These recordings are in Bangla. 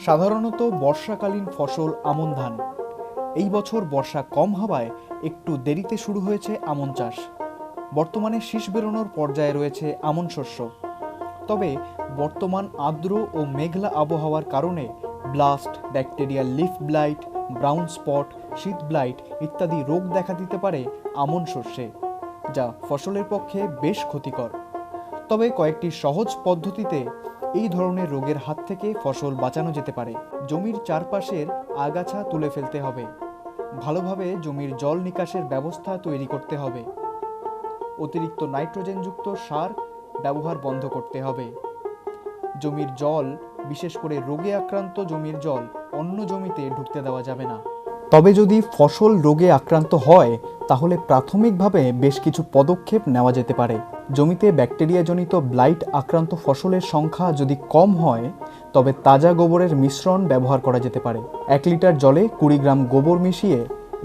সাধারণত বর্ষাকালীন ফসল আমন ধান। এই বছর বর্ষা কম হওয়ায় একটু দেরিতে শুরু হয়েছে আমন চাষ। বর্তমানে শীষ বেরোনোর পর্যায়ে রয়েছে আমন শস্য। তবে বর্তমান আর্দ্র ও মেঘলা আবহাওয়ার কারণে blast, bacterial leaf blight, brown spot, শীত ব্লাইট ইত্যাদি রোগ দেখা দিতে পারে আমন শস্যে, যা ফসলের পক্ষে বেশ ক্ষতিকর। তবে কয়েকটি সহজ পদ্ধতিতে এই ধরনের রোগের হাত থেকে ফসল বাঁচানো যেতে পারে। জমির চারপাশের আগাছা তুলে ফেলতে হবে। ভালোভাবে জমির জল নিকাশের ব্যবস্থা তৈরি করতে হবে। অতিরিক্ত নাইট্রোজেনযুক্ত সার ব্যবহার বন্ধ করতে হবে। জমির জল, বিশেষ করে রোগে আক্রান্ত জমির জল অন্য জমিতে ঢুকতে দেওয়া যাবে না। তবে যদি ফসল রোগে আক্রান্ত হয় তাহলে প্রাথমিকভাবে বেশ কিছু পদক্ষেপ নেওয়া যেতে পারে। জমিতে ব্যাকটেরিয়াজনিত ব্লাইট আক্রান্ত ফসলের সংখ্যা যদি কম হয় তবে তাজা গোবরের মিশ্রণ ব্যবহার করা যেতে পারে। 1 লিটার জলে 20 গ্রাম গোবর মিশিয়ে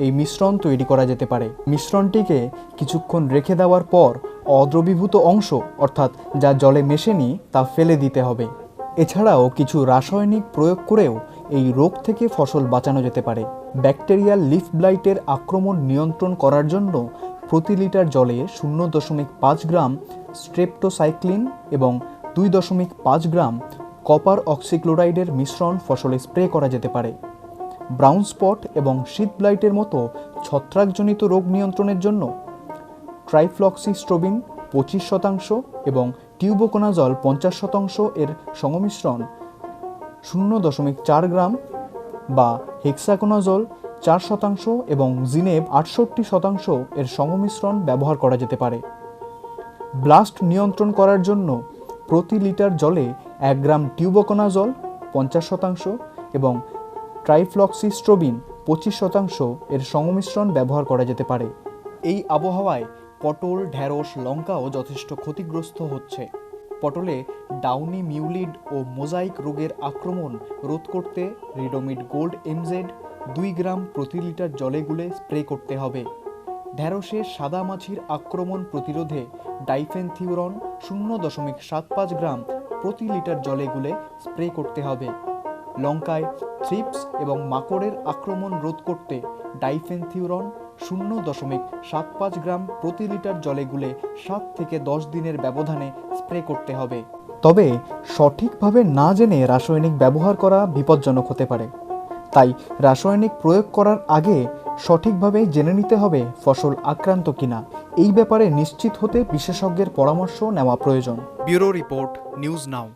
এই মিশ্রণ তৈরি করা যেতে পারে। মিশ্রণটিকে কিছুক্ষণ রেখে দেওয়ার পর অদ্রবীভূত অংশ, অর্থাৎ যা জলে মেশেনি, তা ফেলে দিতে হবে। এছাড়াও কিছু রাসায়নিক প্রয়োগ করেও এই রোগ থেকে ফসল বাঁচানো যেতে পারে। ব্যাকটেরিয়াল লিফ ব্লাইটের আক্রমণ নিয়ন্ত্রণ করার জন্য প্রতি লিটার জলে 0.5 গ্রাম স্ট্রেপ্টোসাইক্লিন এবং 2.5 গ্রাম কপার অক্সিক্লোরাইডের মিশ্রণ ফসলে স্প্রে করা যেতে পারে। ব্রাউন স্পট এবং শীত ব্লাইটের মতো ছত্রাকজনিত রোগ নিয়ন্ত্রণের জন্য ট্রাইফ্লক্সিস্ট্রোবিন 25% এবং টিউবোকোনাজল 50% এর সংমিশ্রণ 0.4 গ্রাম বা হেক্সাকোনাজল 4% এবং জিনেব 68% এর সংমিশ্রণ ব্যবহার করা যেতে পারে। ব্লাস্ট নিয়ন্ত্রণ করার জন্য প্রতি লিটার জলে 1 গ্রাম টিউবোকোনাজল 50% এবং ট্রাইফ্লক্সিস্ট্রোবিন 25% এর সংমিশ্রণ ব্যবহার করা যেতে পারে। এই আবহাওয়ায় পটল, ঢ্যাঁড়স, লঙ্কাও যথেষ্ট ক্ষতিগ্রস্ত হচ্ছে। পটলে ডাউনি মিউলিড ও মোজাইক রোগের আক্রমণ রোধ করতে রিডোমিড গোল্ড এমজেড 2 গ্রাম প্রতি লিটার জলে গুলে স্প্রে করতে হবে। ঢ্যাঁড়সে সাদা মাছির আক্রমণ প্রতিরোধে ডাইফেনথিউরন 0.75 গ্রাম প্রতি লিটার জলে গুলে স্প্রে করতে হবে। লঙ্কায় থ্রিপস এবং মাকড়ের আক্রমণ রোধ করতে ডাইফেনথিউরন 0.75 গ্রাম প্রতি লিটার জলে গুলে 7 থেকে 10 দিনের ব্যবধানে স্প্রে করতে হবে। তবে সঠিকভাবে না জেনে রাসায়নিক ব্যবহার করা বিপজ্জনক হতে পারে। তাই রাসায়নিক প্রয়োগ করার আগে সঠিকভাবে জেনে নিতে হবে ফসল আক্রান্ত কিনা। এই ব্যাপারে নিশ্চিত হতে বিশেষজ্ঞের পরামর্শ নেওয়া প্রয়োজন। Bureau report, news now.